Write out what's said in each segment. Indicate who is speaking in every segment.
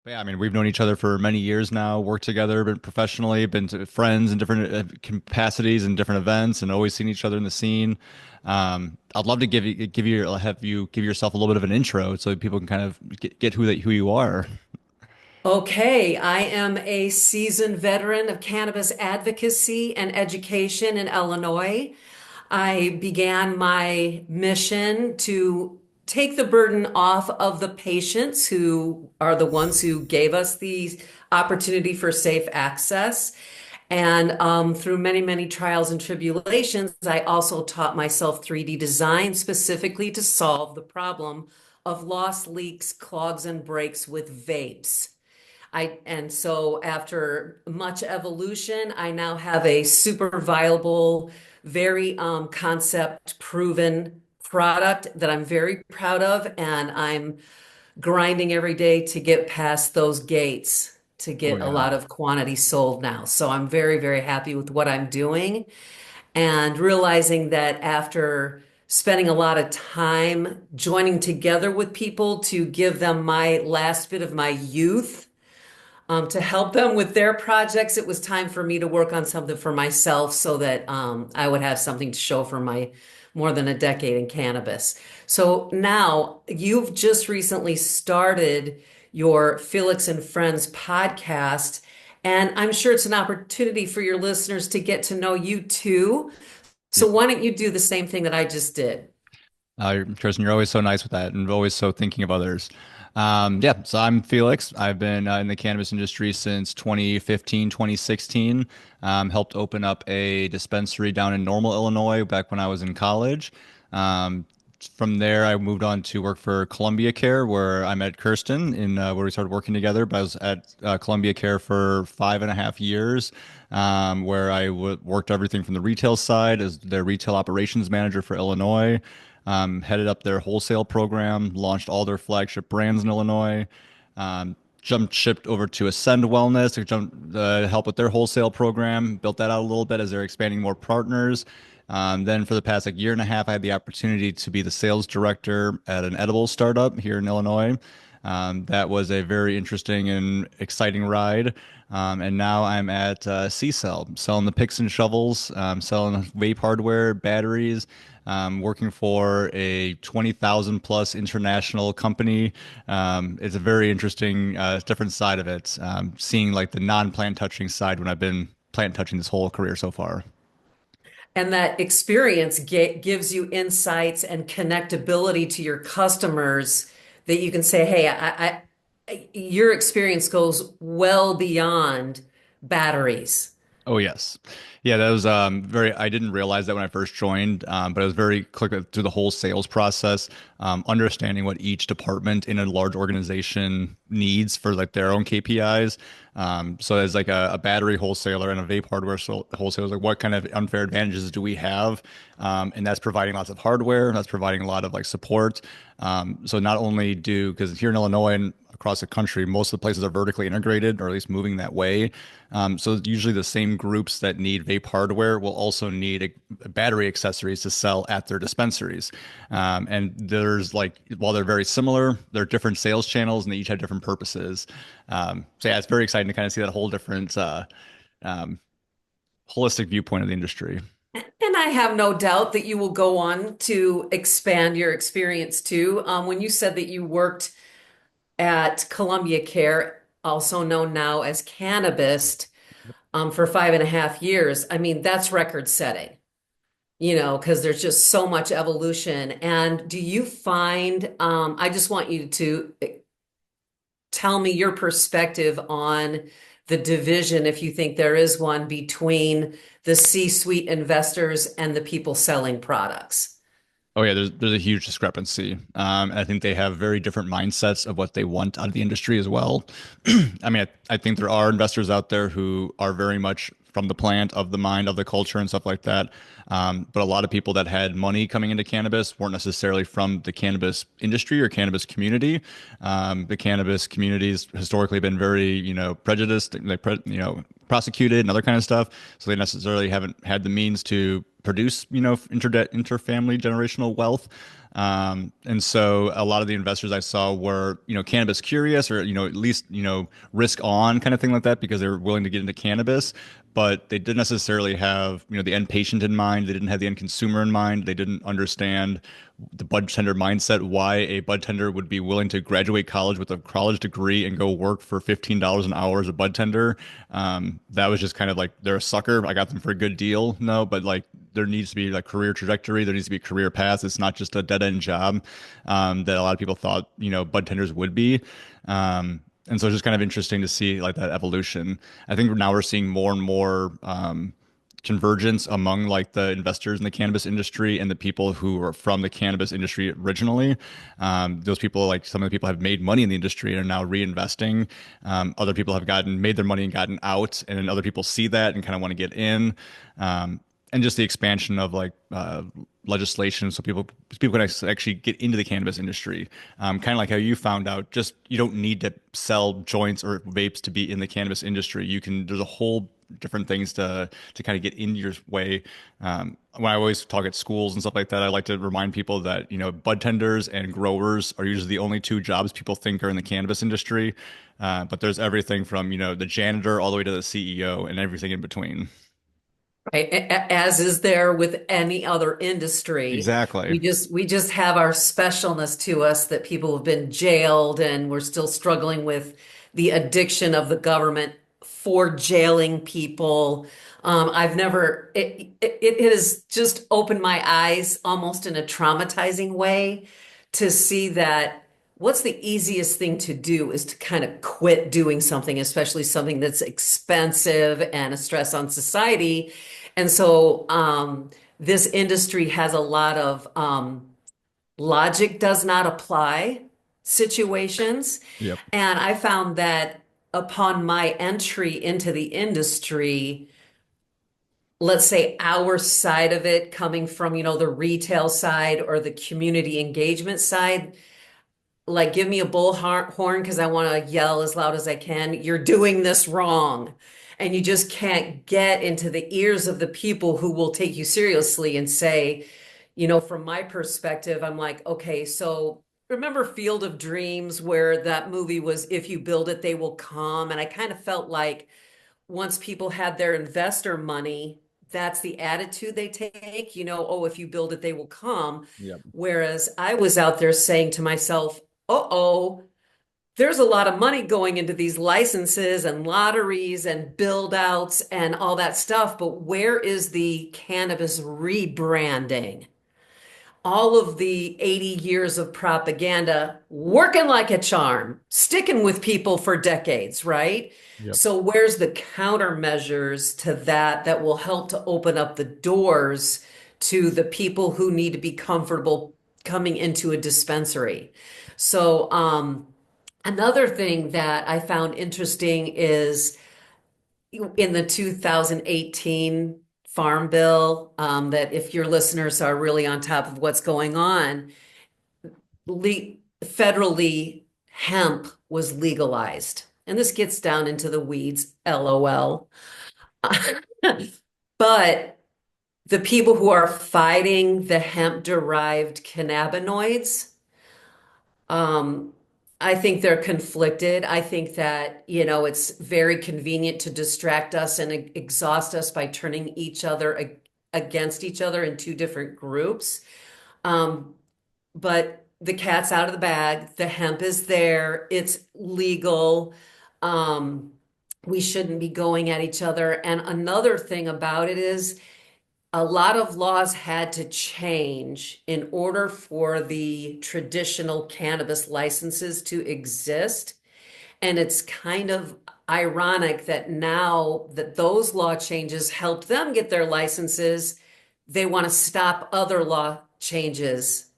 Speaker 1: But yeah, I mean, we've known each other for many years now, worked together, been professionally, been to friends in different capacities and different events, and always seen each other in the scene. I'd love to have you give yourself a little bit of an intro so people can kind of get who you are.
Speaker 2: Okay, I am a seasoned veteran of cannabis advocacy and education in Illinois. I began my mission to take the burden off of the patients who are the ones who gave us the opportunity for safe access. And through many, many trials and tribulations, I also taught myself 3D design specifically to solve the problem of loss, leaks, clogs, and breaks with vapes. And so after much evolution, I now have a super viable, very concept proven product that I'm very proud of, and I'm grinding every day to get past those gates to
Speaker 1: Oh
Speaker 2: get a
Speaker 1: yeah.
Speaker 2: lot of quantity sold now. So I'm very, very happy with what I'm doing and realizing that after spending a lot of time joining together with people to give them my last bit of my youth to help them with their projects. It was time for me to work on something for myself so that I would have something to show for my more than a decade in cannabis. So now you've just recently started your Felix and Friends podcast, and I'm sure it's an opportunity for your listeners to get to know you too.
Speaker 1: Yeah.
Speaker 2: So why don't you do the same thing that I just did?
Speaker 1: Kirsten, you're always so nice with that and always so thinking of others. Yeah, so I'm Felix. I've been in the cannabis industry since 2015, 2016. Helped open up a dispensary down in Normal, Illinois, back when I was in college. Um, from there, I moved on to work for Columbia Care, where I met Kirsten in where we started working together. But I was at Columbia Care for 5.5 years, where I worked everything from the retail side as their retail operations manager for Illinois. Headed up their wholesale program, launched all their flagship brands in Illinois, jumped shipped over to Ascend Wellness to help with their wholesale program, built that out a little bit as they're expanding more partners. Then for the past like year and a half, I had the opportunity to be the sales director at an edible startup here in Illinois. That was a very interesting and exciting ride. And now I'm at C-Cell, selling the picks and shovels, selling vape hardware, batteries, working for a 20,000 plus international company. It's a very interesting, different side of it, seeing like the non-plant touching side when I've been plant touching this whole career so far.
Speaker 2: And that experience gives you insights and connectability to your customers that you can say, hey, your experience goes well beyond batteries.
Speaker 1: Oh yes, yeah. That was very. I didn't realize that when I first joined, but it was very quick through the whole sales process, understanding what each department in a large organization needs for like their own KPIs. So as like a battery wholesaler and a vape hardware wholesaler, like what kind of unfair advantages do we have? And that's providing lots of hardware. That's providing a lot of like support. So not only because here in Illinois and across the country, most of the places are vertically integrated, or at least moving that way. So usually the same groups that need vape hardware will also need battery accessories to sell at their dispensaries. And there's like, while they're very similar, they're different sales channels and they each have different purposes. So yeah, it's very exciting to kind of see that whole different um, holistic viewpoint of the industry.
Speaker 2: And I have no doubt that you will go on to expand your experience too. When you said that you worked at Columbia Care, also known now as Cannabis, for 5.5 years, I mean, that's record setting, because there's just so much evolution. And do you find, I just want you to tell me your perspective on the division, if you think there is one, between the C-suite investors and the people selling products.
Speaker 1: Oh yeah, there's a huge discrepancy. And I think they have very different mindsets of what they want out of the industry as well. I mean, I think there are investors out there who are very much from the plant, of the mind, of the culture, and stuff like that. But a lot of people that had money coming into cannabis weren't necessarily from the cannabis industry or cannabis community. The cannabis communities historically been very, prejudiced, prosecuted and other kind of stuff. So they necessarily haven't had the means to produce, interfamily generational wealth. And so a lot of the investors I saw were, cannabis curious or, at least, risk on kind of thing like that because they were willing to get into cannabis, but they didn't necessarily have, the end patient in mind. They didn't have the end consumer in mind. They didn't understand the bud tender mindset, why a bud tender would be willing to graduate college with a college degree and go work for $15 an hour as a bud tender. That was just kind of like they're a sucker. I got them for a good deal. No, but like there needs to be like career trajectory. There needs to be career paths. It's not just a dead end job that a lot of people thought bud tenders would be. And so it's just kind of interesting to see like that evolution. I think now we're seeing more and more convergence among like the investors in the cannabis industry and the people who are from the cannabis industry originally. Those people, like some of the people have made money in the industry and are now reinvesting. Other people have made their money and gotten out, and then other people see that and kind of want to get in. And just the expansion of like legislation, so people can actually get into the cannabis industry. Kind of like how you found out, just you don't need to sell joints or vapes to be in the cannabis industry. There's a whole different things to kind of get in your way. When I always talk at schools and stuff like that, I like to remind people that bud tenders and growers are usually the only two jobs people think are in the cannabis industry. But there's everything from the janitor all the way to the CEO and everything in between.
Speaker 2: Right? As is there with any other industry.
Speaker 1: Exactly.
Speaker 2: We just have our specialness to us that people have been jailed and we're still struggling with the addiction of the government for jailing people. I've never it has just opened my eyes almost in a traumatizing way to see that what's the easiest thing to do is to kind of quit doing something, especially something that's expensive and a stress on society. And so this industry has a lot of logic does not apply situations.
Speaker 1: Yep.
Speaker 2: And I found that upon my entry into the industry, let's say our side of it coming from, the retail side or the community engagement side, like give me a bullhorn because I want to yell as loud as I can. You're doing this wrong. And you just can't get into the ears of the people who will take you seriously and say, from my perspective, I'm like, okay, so remember Field of Dreams where that movie was, if you build it, they will come. And I kind of felt like once people had their investor money, that's the attitude they take, oh, if you build it, they will come.
Speaker 1: Yep.
Speaker 2: Whereas I was out there saying to myself, uh-oh, there's a lot of money going into these licenses and lotteries and build outs and all that stuff, but where is the cannabis rebranding? All of the 80 years of propaganda working like a charm, sticking with people for decades, right?
Speaker 1: Yep.
Speaker 2: So where's the countermeasures to that that will help to open up the doors to the people who need to be comfortable coming into a dispensary? So another thing that I found interesting is in the 2018 Farm Bill, that if your listeners are really on top of what's going on, federally hemp was legalized. And this gets down into the weeds, LOL. But the people who are fighting the hemp-derived cannabinoids, um, I think they're conflicted. I think that, it's very convenient to distract us and exhaust us by turning each other against each other in two different groups. Um, but the cat's out of the bag. The hemp is there. It's legal. Um, we shouldn't be going at each other. And another thing about it is a lot of laws had to change in order for the traditional cannabis licenses to exist. And it's kind of ironic that now that those law changes helped them get their licenses, they want to stop other law changes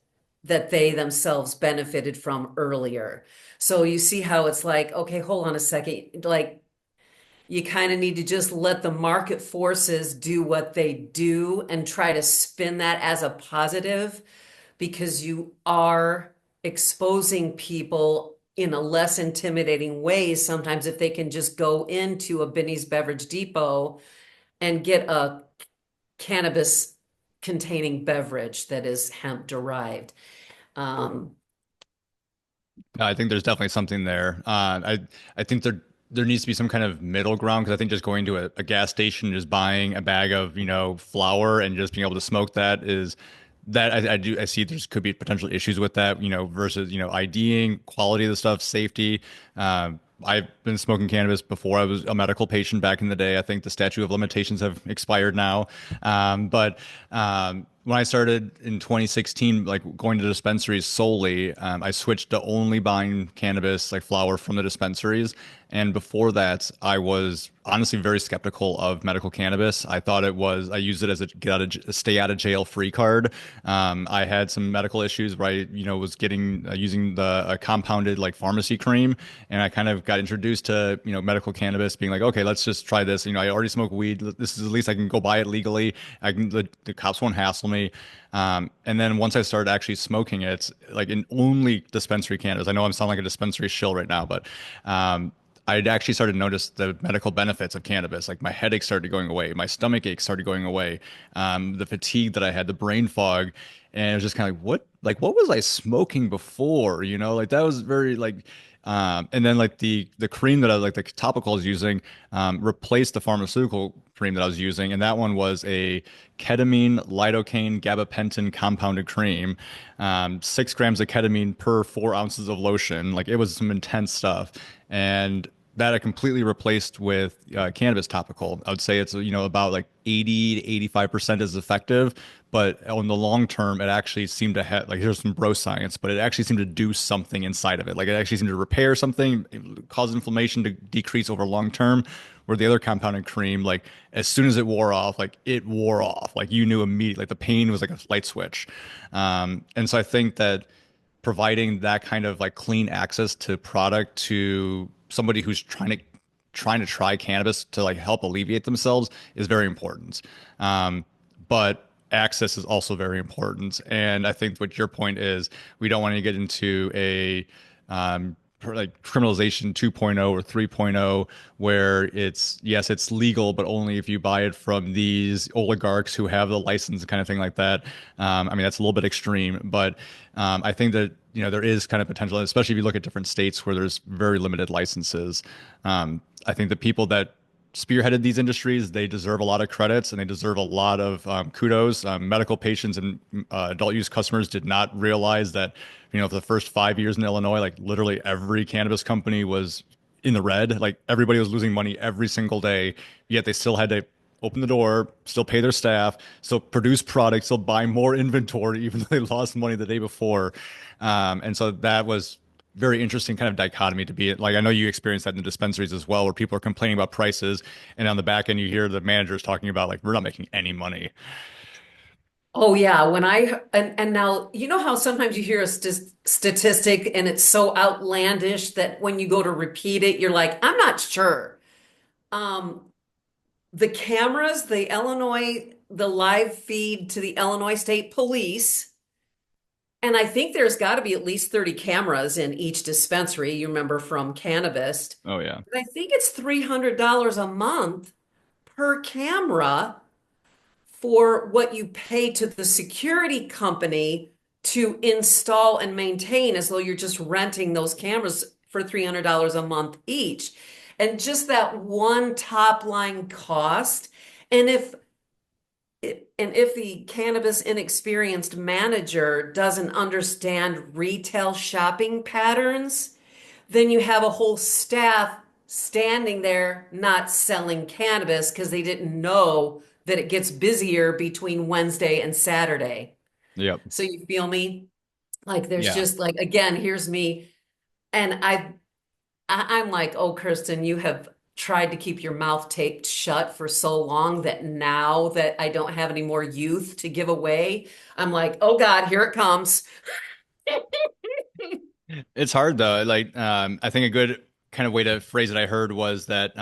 Speaker 2: that they themselves benefited from earlier. So you see how it's like, okay, hold on a second. Like you kind of need to just let the market forces do what they do and try to spin that as a positive because you are exposing people in a less intimidating way sometimes if they can just go into a Binny's Beverage Depot and get a cannabis containing beverage that is hemp derived. Um,
Speaker 1: I think there's definitely something there. I think there needs to be some kind of middle ground because I think just going to a gas station and just buying a bag of flour and just being able to smoke that is that I see there's could be potential issues with that versus IDing quality of the stuff, safety. I've been smoking cannabis before I was a medical patient back in the day. I think the statute of limitations have expired now. But when I started in 2016, like going to dispensaries solely, I switched to only buying cannabis, like flower from the dispensaries. And before that, I was honestly very skeptical of medical cannabis. I used it as a stay out of jail free card. I had some medical issues where was getting using the compounded like pharmacy cream, and I kind of got introduced to medical cannabis, being like, okay, let's just try this. I already smoke weed. This is at least I can go buy it legally. The cops won't hassle me. And then once I started actually smoking it, like in only dispensary cannabis, I know I'm sounding like a dispensary shill right now, but I'd actually started to notice the medical benefits of cannabis. Like my headache started going away, my stomach ache started going away, the fatigue that I had, the brain fog, and it was just kind of like what was I smoking before? Like that was very like. And then like the cream that I like the topical I was using replaced the pharmaceutical cream that I was using, and that one was a ketamine, lidocaine, gabapentin compounded cream, 6 grams of ketamine per 4 ounces of lotion. Like it was some intense stuff, and that I completely replaced with cannabis topical. I would say it's about like 80 to 85% is effective, but on the long term, it actually seemed to have like there's some bro science, but it actually seemed to do something inside of it. Like it actually seemed to repair something, cause inflammation to decrease over long term. Where the other compounded cream, like as soon as it wore off, like it wore off. Like you knew immediately, like the pain was like a light switch. And so I think that providing that kind of like clean access to product to somebody who's trying to try cannabis to like help alleviate themselves is very important. But access is also very important. And I think what your point is, we don't want to get into a like criminalization 2.0 or 3.0 where it's yes it's legal but only if you buy it from these oligarchs who have the license kind of thing like that. I mean that's a little bit extreme, but I think that there is kind of potential, especially if you look at different states where there's very limited licenses. I think the people that spearheaded these industries, they deserve a lot of credits and they deserve a lot of kudos. Medical patients and adult use customers did not realize that, for the first 5 years in Illinois, like literally every cannabis company was in the red. Like everybody was losing money every single day, yet they still had to open the door, still pay their staff, still produce products, still buy more inventory, even though they lost money the day before. And so that was very interesting kind of dichotomy to be in. Like I know you experienced that in the dispensaries as well, where people are complaining about prices, and on the back end you hear the managers talking about like we're not making any money.
Speaker 2: oh yeah, and now you know how sometimes you hear a statistic and it's so outlandish that when you go to repeat it, you're like, I'm not sure. Um, the cameras, the live feed to the Illinois State Police, and I think there's got to be at least 30 cameras in each dispensary. You remember from Cannabis.
Speaker 1: Oh yeah.
Speaker 2: And I think it's $300 a month per camera for what you pay to the security company to install and maintain, as though you're just renting those cameras for $300 a month each. And just that one top line cost. And if the cannabis inexperienced manager doesn't understand retail shopping patterns, then you have a whole staff standing there not selling cannabis because they didn't know that it gets busier between Wednesday and Saturday.
Speaker 1: Yep.
Speaker 2: So you feel me? Like there's
Speaker 1: Yeah.
Speaker 2: just like again, here's me, and I'm like, oh, Kirsten, you have tried to keep your mouth taped shut for so long that now that I don't have any more youth to give away, I'm like, oh God, here it comes.
Speaker 1: It's hard though. Like I think a good kind of way to phrase it I heard was that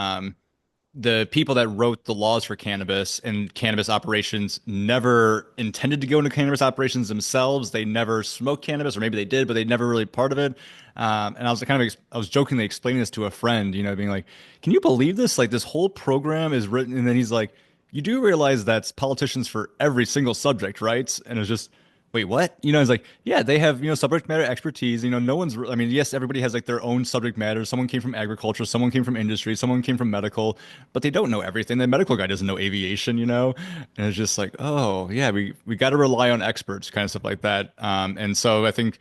Speaker 1: the people that wrote the laws for cannabis and cannabis operations never intended to go into cannabis operations themselves. They never smoked cannabis, or maybe they did, but they never really part of it. And I was I was jokingly explaining this to a friend, being like, "Can you believe this? Like this whole program is written." And then he's like, you do realize that's politicians for every single subject, right? And it's just, wait, what? It's like, yeah, they have, subject matter expertise. No one's, I mean, yes, everybody has like their own subject matter. Someone came from agriculture, someone came from industry, someone came from medical, but they don't know everything. The medical guy doesn't know aviation. And it's just like, oh, yeah, we got to rely on experts, kind of stuff like that. And so I think,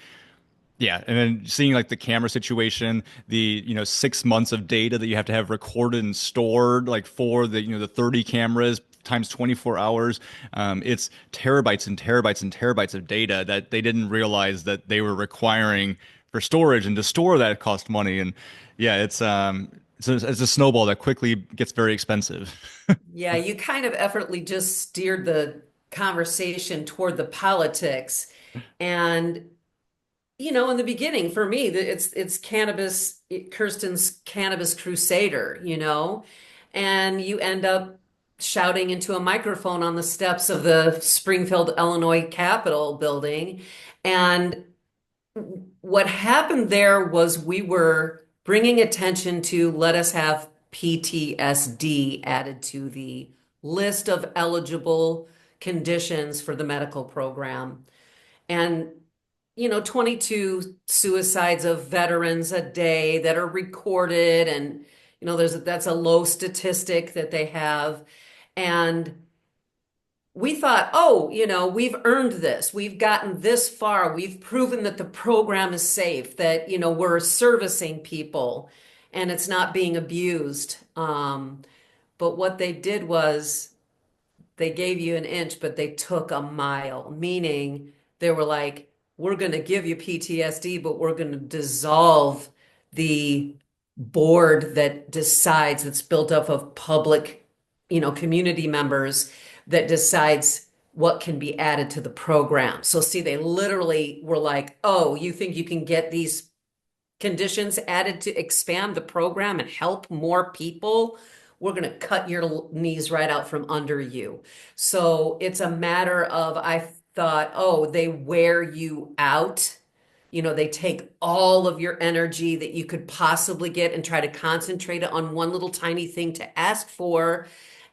Speaker 1: yeah, and then seeing like the camera situation, the 6 months of data that you have to have recorded and stored, like for the 30 cameras times 24 hours, it's terabytes and terabytes and terabytes of data that they didn't realize that they were requiring for storage, and to store that cost money, and yeah, it's a snowball that quickly gets very expensive.
Speaker 2: Yeah, you kind of effortlessly just steered the conversation toward the politics. And, in the beginning, for me, it's cannabis, Kirsten's cannabis crusader. And you end up shouting into a microphone on the steps of the Springfield, Illinois Capitol building. And what happened there was we were bringing attention to let us have PTSD added to the list of eligible conditions for the medical program. And 22 suicides of veterans a day that are recorded, and that's a low statistic that they have. And we thought, oh, we've earned this. We've gotten this far. We've proven that the program is safe, that, we're servicing people and it's not being abused. But what they did was they gave you an inch, but they took a mile, meaning they were like, we're going to give you PTSD, but we're going to dissolve the board that decides, that's built up of public, community members that decides what can be added to the program. So see, they literally were like, oh, you think you can get these conditions added to expand the program and help more people? We're going to cut your knees right out from under you. So it's a matter of, I thought, oh, they wear you out. They take all of your energy that you could possibly get and try to concentrate it on one little tiny thing to ask for.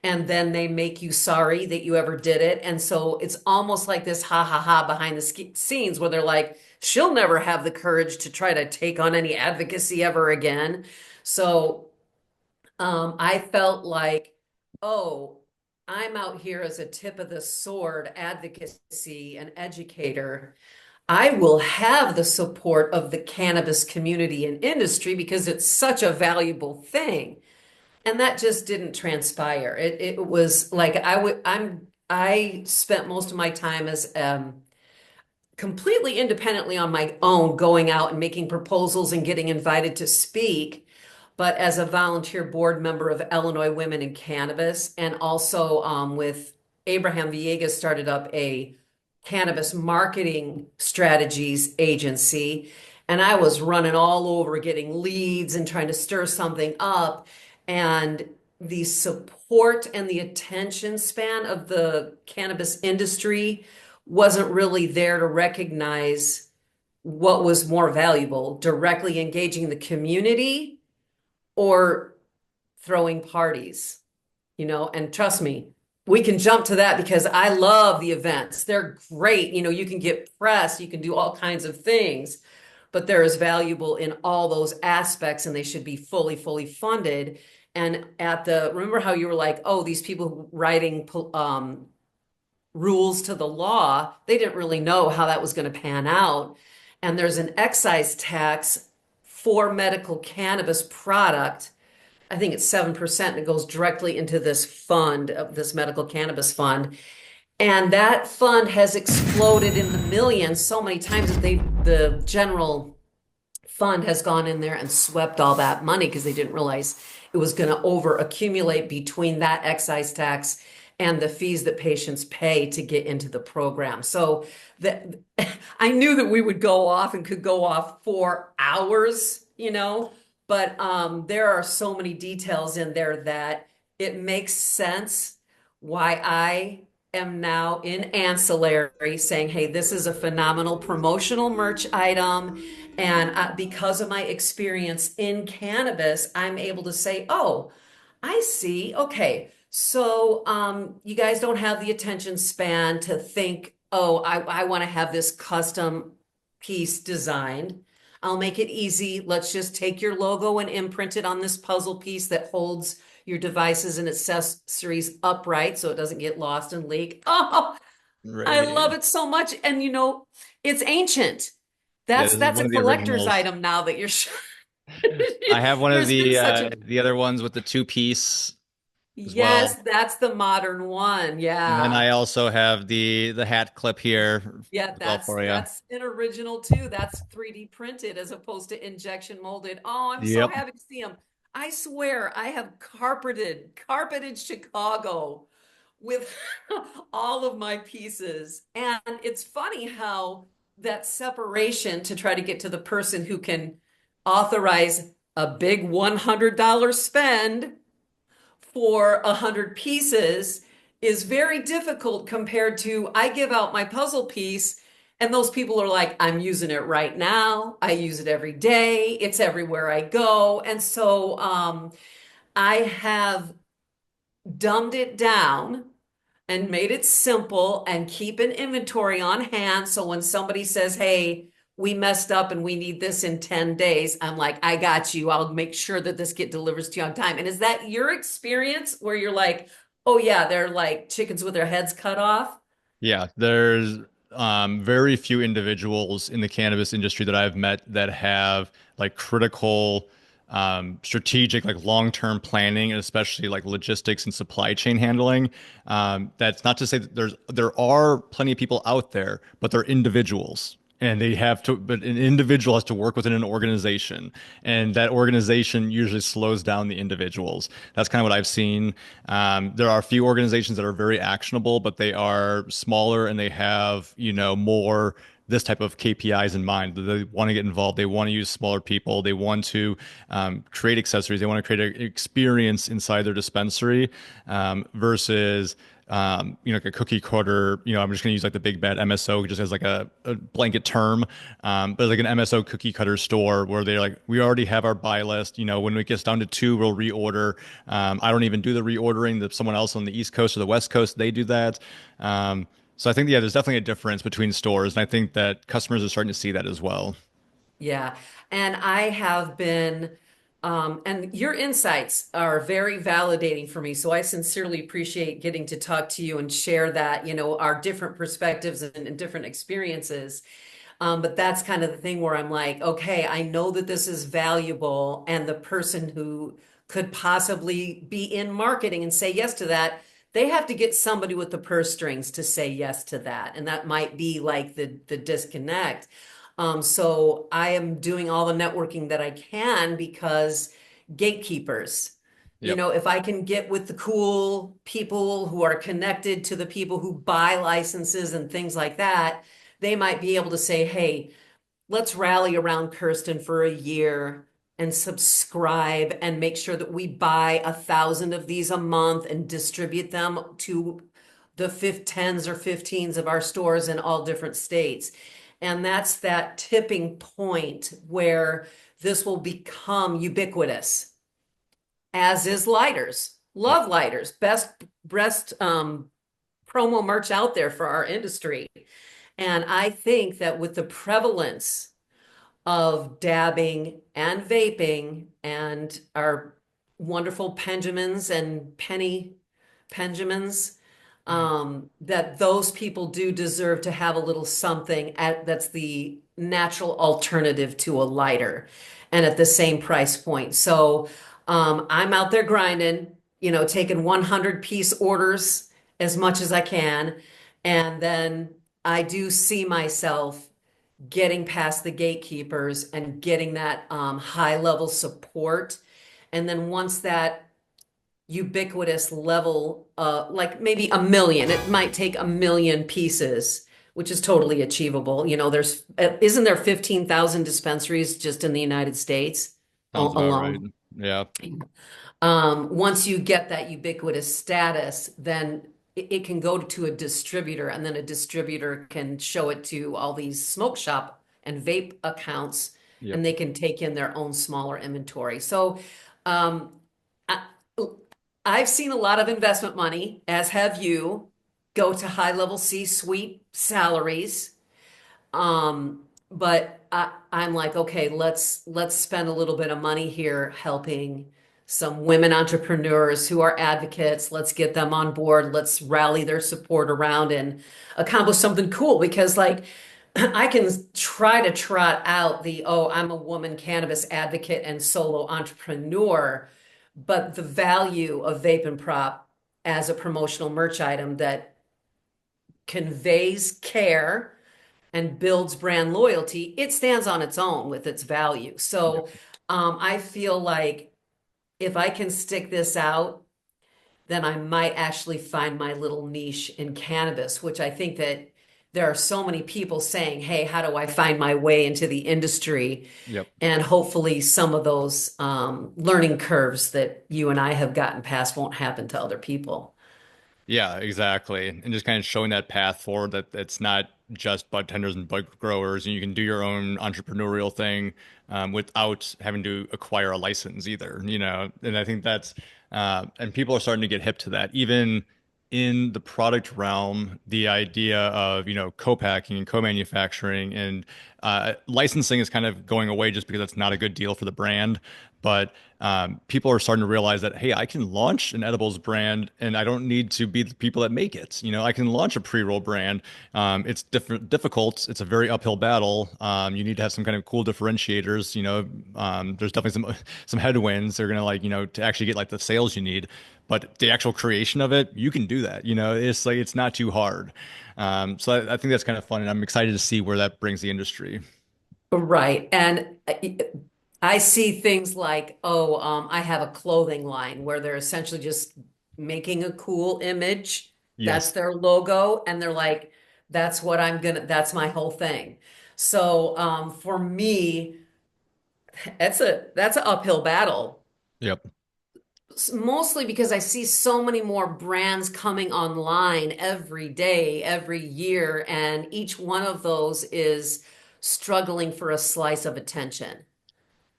Speaker 2: And then they make you sorry that you ever did it. And so it's almost like this ha ha ha behind the scenes where they're like, she'll never have the courage to try to take on any advocacy ever again. So I felt like, oh, I'm out here as a tip of the sword advocacy and educator. I will have the support of the cannabis community and industry because it's such a valuable thing. And that just didn't transpire. It was like I spent most of my time as completely independently on my own, going out and making proposals and getting invited to speak, but as a volunteer board member of Illinois Women in Cannabis, and also with Abraham Villegas started up a cannabis marketing strategies agency. And I was running all over getting leads and trying to stir something up. And the support and the attention span of the cannabis industry wasn't really there to recognize what was more valuable, directly engaging the community or throwing parties, and trust me, we can jump to that because I love the events. They're great. You can get press, you can do all kinds of things, but they're as valuable in all those aspects and they should be fully, fully funded. And remember how you were like, oh, these people writing rules to the law, they didn't really know how that was going to pan out. And there's an excise tax for medical cannabis product. I think it's 7%, and it goes directly into this fund, of this medical cannabis fund. And that fund has exploded in the millions so many times that the general fund has gone in there and swept all that money because they didn't realize it was going to over accumulate between that excise tax and the fees that patients pay to get into the program. So that I knew that we would go off and could go off for hours, but there are so many details in there that it makes sense why I am now in ancillary saying, hey, this is a phenomenal promotional merch item. And because of my experience in cannabis, I'm able to say, oh, I see. Okay. So, you guys don't have the attention span to think, oh, I want to have this custom piece designed. I'll make it easy. Let's just take your logo and imprint it on this puzzle piece that holds your devices and accessories upright so it doesn't get lost and leak. Oh, I
Speaker 1: Right.
Speaker 2: love it so much. And it's ancient.
Speaker 1: Yeah,
Speaker 2: That's
Speaker 1: this is
Speaker 2: that's
Speaker 1: one
Speaker 2: a
Speaker 1: of the
Speaker 2: collector's
Speaker 1: originals.
Speaker 2: item now that you're
Speaker 1: I have one of
Speaker 2: there's been such a
Speaker 1: the other ones with the two piece as
Speaker 2: yes,
Speaker 1: well.
Speaker 2: that's the modern one.
Speaker 1: And then
Speaker 2: Yeah.
Speaker 1: I also have the hat clip here
Speaker 2: Yeah,
Speaker 1: as well
Speaker 2: that's
Speaker 1: for you.
Speaker 2: that's an original too. That's 3D printed as opposed to injection molded. Oh, I'm so
Speaker 1: Yep.
Speaker 2: happy to see them. I swear I have carpeted Chicago with all of my pieces. And it's funny how that separation to try to get to the person who can authorize a big $100 spend for 100 pieces is very difficult compared to I give out my puzzle piece and those people are like, I'm using it right now. I use it every day. It's everywhere I go. And so I have dumbed it down and made it simple and keep an inventory on hand. So when somebody says, hey, we messed up and we need this in 10 days, I'm like, I got you. I'll make sure that this get delivered to you on time. And is that your experience where you're like, oh yeah, they're like chickens with their heads cut off?
Speaker 1: Yeah, there's very few individuals in the cannabis industry that I've met that have like critical, strategic, like long-term planning, and especially like logistics and supply chain handling. That's not to say that there are plenty of people out there, but they're individuals. And they have to, but an individual has to work within an organization, and that organization usually slows down the individuals. That's kind of what I've seen. There are a few organizations that are very actionable, but they are smaller and they have, more this type of KPIs in mind. They want to get involved. They want to use smaller people. They want to create accessories. They want to create an experience inside their dispensary versus like a cookie cutter, I'm just going to use like the big bad MSO just as like a blanket term. But like an MSO cookie cutter store where they're like, we already have our buy list. When it gets down to two, we'll reorder. I don't even do the reordering. That someone else on the East Coast or the West Coast, they do that. So I think, yeah, there's definitely a difference between stores. And I think that customers are starting to see that as well.
Speaker 2: Yeah. And I have been, and your insights are very validating for me. So I sincerely appreciate getting to talk to you and share that, our different perspectives and different experiences. But that's kind of the thing where I'm like, okay, I know that this is valuable, and the person who could possibly be in marketing and say yes to that, they have to get somebody with the purse strings to say yes to that. And that might be like the disconnect. So I am doing all the networking that I can because gatekeepers.
Speaker 1: Yep.
Speaker 2: If I can get with the cool people who are connected to the people who buy licenses and things like that, they might be able to say, hey, let's rally around Kirsten for a year and subscribe and make sure that we buy 1,000 of these a month and distribute them to the tens or 15s of our stores in all different states. And that's that tipping point where this will become ubiquitous, as is lighters.
Speaker 1: Yep.
Speaker 2: Love lighters. Best promo merch out there for our industry. And I think that with the prevalence of dabbing and vaping and our wonderful Benjamins and Penny Benjamins, that those people do deserve to have a little something that's the natural alternative to a lighter and at the same price point. So I'm out there grinding, taking 100-piece orders as much as I can. And then I do see myself getting past the gatekeepers and getting that high level support. And then once that ubiquitous level, like maybe a million, it might take 1 million pieces, which is totally achievable. Isn't there 15,000 dispensaries just in the United States
Speaker 1: Sounds about right.
Speaker 2: alone?
Speaker 1: Yeah.
Speaker 2: Once you get that ubiquitous status, then it can go to a distributor, and then a distributor can show it to all these smoke shop and vape accounts,
Speaker 1: Yep.
Speaker 2: and they can take in their own smaller inventory. So, um, I, I've seen a lot of investment money, as have you, go to high-level C-suite salaries. But I'm like, okay, let's spend a little bit of money here helping some women entrepreneurs who are advocates. Let's get them on board. Let's rally their support around and accomplish something cool because like I can try to trot out the, oh, I'm a woman cannabis advocate and solo entrepreneur, but the value of VapeNProp as a promotional merch item that conveys care and builds brand loyalty, it stands on its own with its value.
Speaker 1: Yep.
Speaker 2: So I feel like if I can stick this out, then I might actually find my little niche in cannabis, which I think that there are so many people saying, hey, how do I find my way into the industry?
Speaker 1: Yep.
Speaker 2: And hopefully some of those learning curves that you and I have gotten past won't happen to other people.
Speaker 1: Yeah, exactly. And just kind of showing that path forward that it's not just bud tenders and bud growers, and you can do your own entrepreneurial thing without having to acquire a license either, you know. And I think that's and people are starting to get hip to that. Even in the product realm, the idea of, you know, co-packing and co-manufacturing and licensing is kind of going away just because that's not a good deal for the brand. But people are starting to realize that, hey, I can launch an edibles brand and I don't need to be the people that make it. You know, I can launch a pre-roll brand. It's difficult. It's a very uphill battle. You need to have some kind of cool differentiators. You know, there's definitely some headwinds. They're gonna like, you know, to actually get like the sales you need. But the actual creation of it, you can do that. You know, it's like it's not too hard. So I think that's kind of fun, and I'm excited to see where that brings the industry.
Speaker 2: Right. And I see things like, oh, I have a clothing line where they're essentially just making a cool image. That's
Speaker 1: Yes.
Speaker 2: their logo. And they're like, that's my whole thing. So for me, that's an uphill battle.
Speaker 1: Yep.
Speaker 2: Mostly because I see so many more brands coming online every day, every year, and each one of those is struggling for a slice of attention.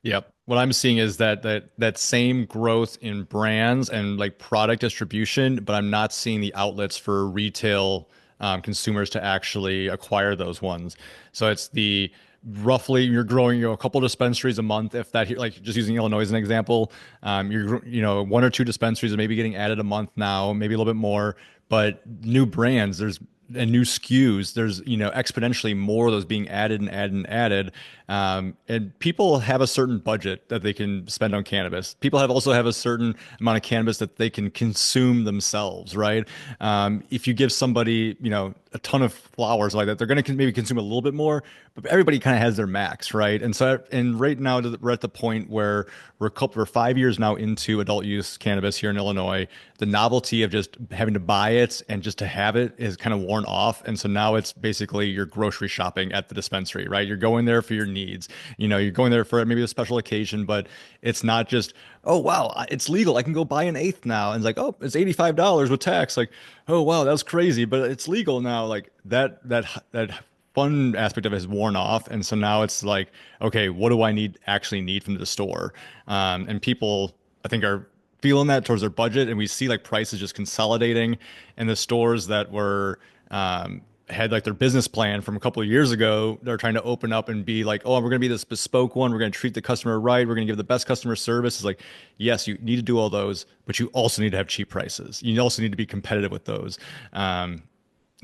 Speaker 1: Yep. What I'm seeing is that same growth in brands and like product distribution, but I'm not seeing the outlets for retail consumers to actually acquire those ones. So it's the roughly you're growing, you know, a couple dispensaries a month, if that, like just using Illinois as an example, you know, one or two dispensaries are maybe getting added a month now, maybe a little bit more, but new brands, there's and new SKUs, there's, you know, exponentially more of those being added and added and added. And people have a certain budget that they can spend on cannabis. People have also have a certain amount of cannabis that they can consume themselves, right? If you give somebody, you know, a ton of flowers like that, they're going to maybe consume a little bit more, but everybody kind of has their max, right? And so, and right now we're at the point where we're 5 years now into adult use cannabis here in Illinois. The novelty of just having to buy it and just to have it is kind of worn off. And so now it's basically you're grocery shopping at the dispensary, right? You're going there for your needs. You know, you're going there for maybe a special occasion, but it's not just, oh, wow, it's legal. I can go buy an eighth now. And it's like, oh, it's $85 with tax. Like, oh, wow, that was crazy, but it's legal now. Like that fun aspect of it has worn off. And so now it's like, okay, what do I actually need from the store? And people, I think, are feeling that towards their budget. And we see like prices just consolidating, and the stores that were, had like their business plan from a couple of years ago, they're trying to open up and be like, oh, we're going to be this bespoke one. We're going to treat the customer right. We're going to give the best customer service. It's like, yes, you need to do all those, but you also need to have cheap prices. You also need to be competitive with those. And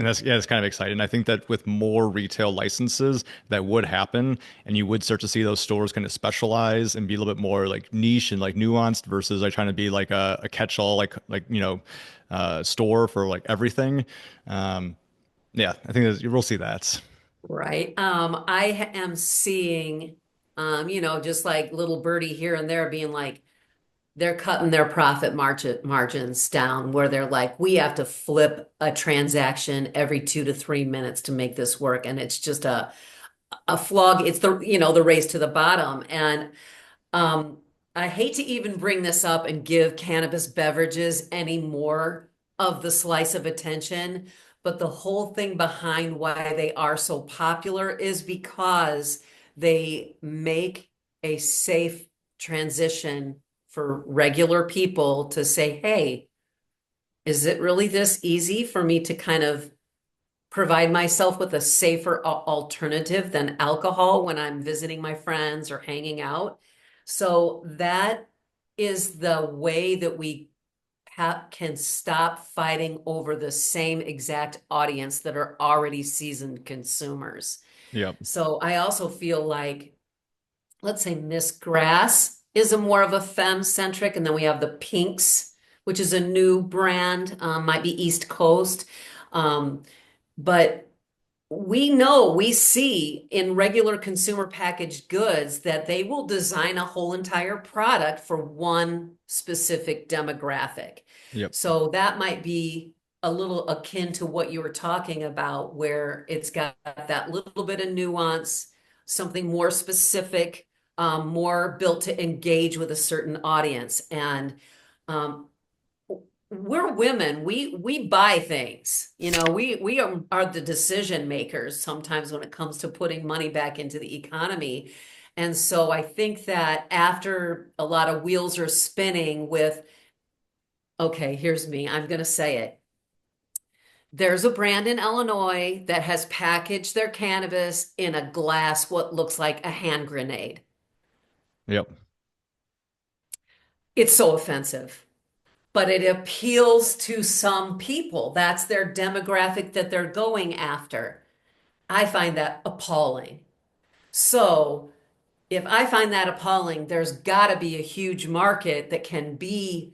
Speaker 1: that's, yeah, it's kind of exciting. I think that with more retail licenses, that would happen, and you would start to see those stores kind of specialize and be a little bit more like niche and like nuanced versus like trying to be like a catch-all, like you know, store for like everything. Um, yeah, I think we'll see that.
Speaker 2: Right. Am seeing, just like little birdie here and there being like, they're cutting their margins down where they're like, we have to flip a transaction every 2 to 3 minutes to make this work. And it's just a flog. It's the race to the bottom. And um, I hate to even bring this up and give cannabis beverages any more of the slice of attention, but the whole thing behind why they are so popular is because they make a safe transition for regular people to say, hey, is it really this easy for me to kind of provide myself with a safer alternative than alcohol when I'm visiting my friends or hanging out? So that is the way that we can stop fighting over the same exact audience that are already seasoned consumers.
Speaker 1: Yep.
Speaker 2: So I also feel like, let's say Miss Grass is a more of a femme centric, and then we have the Pinks, which is a new brand, might be East Coast. Um, but we know, we see in regular consumer packaged goods that they will design a whole entire product for one specific demographic.
Speaker 1: Yep.
Speaker 2: So that might be a little akin to what you were talking about, where it's got that little bit of nuance, something more specific, more built to engage with a certain audience. And um, we're women. We buy things. We are the decision makers sometimes when it comes to putting money back into the economy. And so I think that after a lot of wheels are spinning with, okay, here's me, I'm going to say it. There's a brand in Illinois that has packaged their cannabis in a glass, what looks like a hand grenade.
Speaker 1: Yep.
Speaker 2: It's so offensive, but it appeals to some people. That's their demographic that they're going after. I find that appalling. So, if I find that appalling, there's got to be a huge market that can be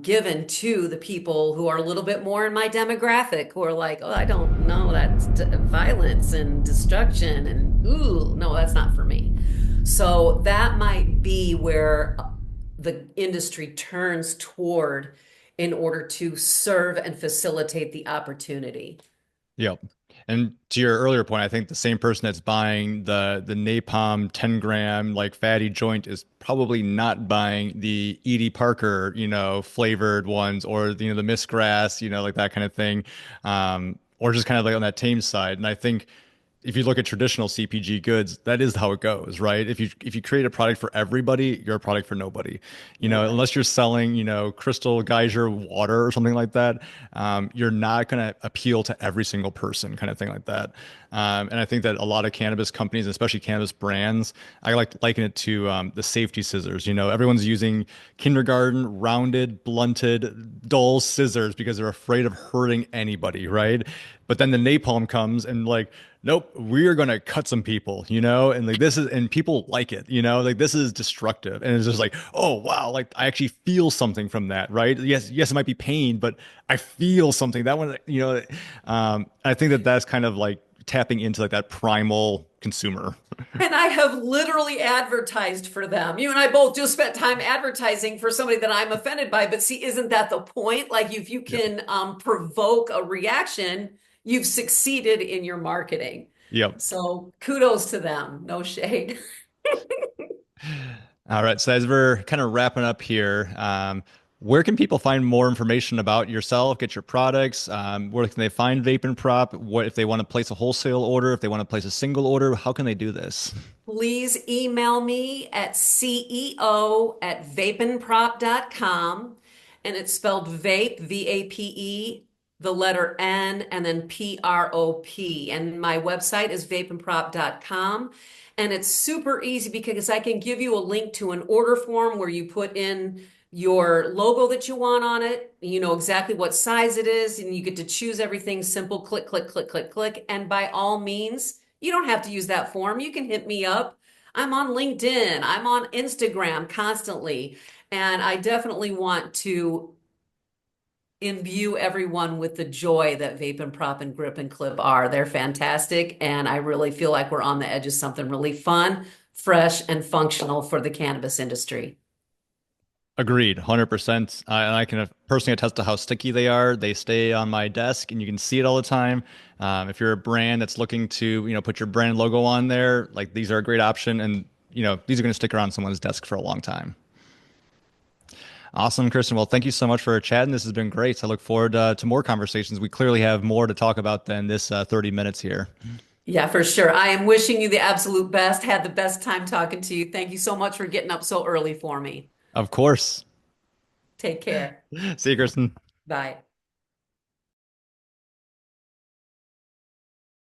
Speaker 2: given to the people who are a little bit more in my demographic, who are like, oh, I don't know, that's violence and destruction, and ooh, no, that's not for me. So that might be where the industry turns toward in order to serve and facilitate the opportunity.
Speaker 1: Yep. And to your earlier point, I think the same person that's buying the Napalm 10 gram like fatty joint is probably not buying the Edie Parker, flavored ones, or the Miss Grass, like that kind of thing. Or just kind of like on that tame side. And I think if you look at traditional CPG goods, that is how it goes, right? If you create a product for everybody, you're a product for nobody.
Speaker 2: Yeah.
Speaker 1: Unless you're selling, Crystal Geyser water or something like that, you're not going to appeal to every single person, kind of thing like that. And I think that a lot of cannabis companies, especially cannabis brands, I like to liken it to the safety scissors. Everyone's using kindergarten, rounded, blunted, dull scissors because they're afraid of hurting anybody, right? But then the napalm comes and like, nope, we are going to cut some people, and like this is, and people like it, like this is destructive. And it's just like, oh, wow, like I actually feel something from that, right? Yes, yes, it might be pain, but I feel something. That one, I think that that's kind of like tapping into like that primal consumer.
Speaker 2: And I have literally advertised for them. You and I both just spent time advertising for somebody that I'm offended by. But see, isn't that the point? Like, if you
Speaker 1: Yep.
Speaker 2: can provoke a reaction, you've succeeded in your marketing.
Speaker 1: Yep.
Speaker 2: So kudos to them. No shade.
Speaker 1: All right. So as we're kind of wrapping up here, where can people find more information about yourself, get your products? Where can they find VapeNProp? What if they want to place a wholesale order? If they want to place a single order, how can they do this?
Speaker 2: Please email me at ceo@vapenprop.com. And it's spelled vape, VAPE, the letter N, and then PROP. And my website is vapenprop.com. And it's super easy because I can give you a link to an order form where you put in your logo that you want on it. You know exactly what size it is, and you get to choose everything simple, click, click, click, click, click. And by all means, you don't have to use that form. You can hit me up. I'm on LinkedIn, I'm on Instagram constantly. And I definitely want to imbue everyone with the joy that Vape and Prop and Grip and Clip are. They're fantastic. And I really feel like we're on the edge of something really fun, fresh, and functional for the cannabis industry.
Speaker 1: Agreed, 100%. And I can personally attest to how sticky they are. They stay on my desk and you can see it all the time. If you're a brand that's looking to, put your brand logo on there, like these are a great option. And, these are going to stick around someone's desk for a long time. Awesome, Kristen. Well, thank you so much for chatting. This has been great. I look forward to more conversations. We clearly have more to talk about than this 30 minutes here.
Speaker 2: Yeah, for sure. I am wishing you the absolute best. Had the best time talking to you. Thank you so much for getting up so early for me.
Speaker 1: Of course.
Speaker 2: Take care.
Speaker 1: See you, Kristen.
Speaker 2: Bye.